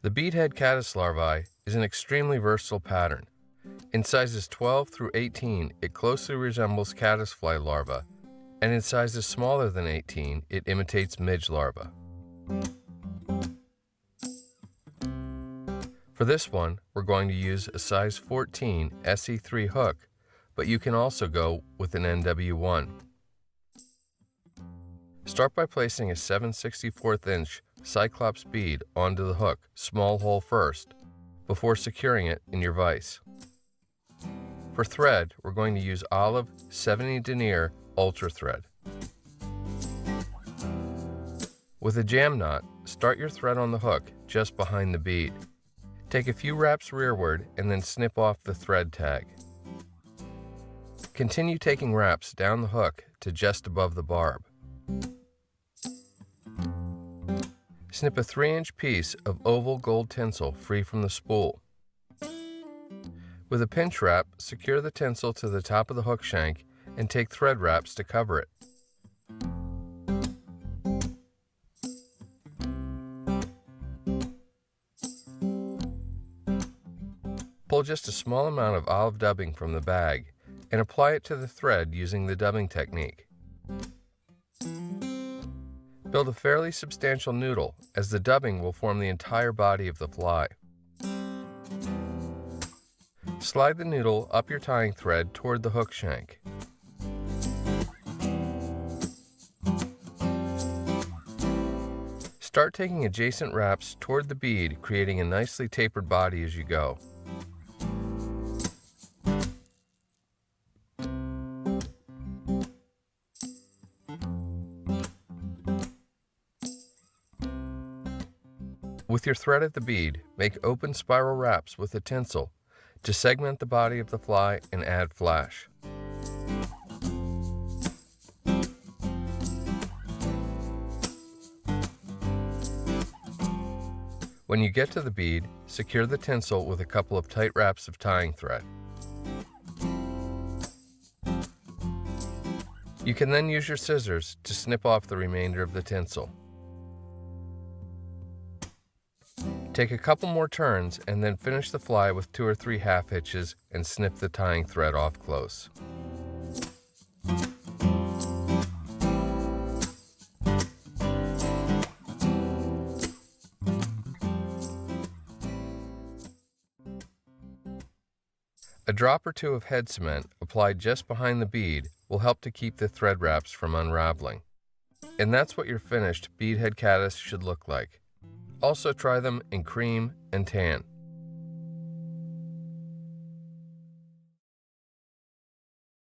The Bead Head Caddis Larvae is an extremely versatile pattern. In sizes 12 through 18, it closely resembles caddisfly larvae, and in sizes smaller than 18, it imitates midge larvae. For this one, we're going to use a size 14 SE3 hook, but you can also go with an NW1. Start by placing a 7/64 inch Cyclops bead onto the hook, small hole first, before securing it in your vise. For thread, we're going to use olive 70 denier ultra thread. With a jam knot, start your thread on the hook just behind the bead. Take a few wraps rearward and then snip off the thread tag. Continue taking wraps down the hook to just above the barb. Snip a 3-inch piece of oval gold tinsel free from the spool. With a pinch wrap, secure the tinsel to the top of the hook shank and take thread wraps to cover it. Pull just a small amount of olive dubbing from the bag and apply it to the thread using the dubbing technique. Build a fairly substantial noodle, as the dubbing will form the entire body of the fly. Slide the noodle up your tying thread toward the hook shank. Start taking adjacent wraps toward the bead, creating a nicely tapered body as you go. With your thread at the bead, make open spiral wraps with the tinsel to segment the body of the fly and add flash. When you get to the bead, secure the tinsel with a couple of tight wraps of tying thread. You can then use your scissors to snip off the remainder of the tinsel. Take a couple more turns and then finish the fly with 2 or 3 half hitches and snip the tying thread off close. A drop or two of head cement applied just behind the bead will help to keep the thread wraps from unraveling. And that's what your finished bead head caddis should look like. Also try them in cream and tan.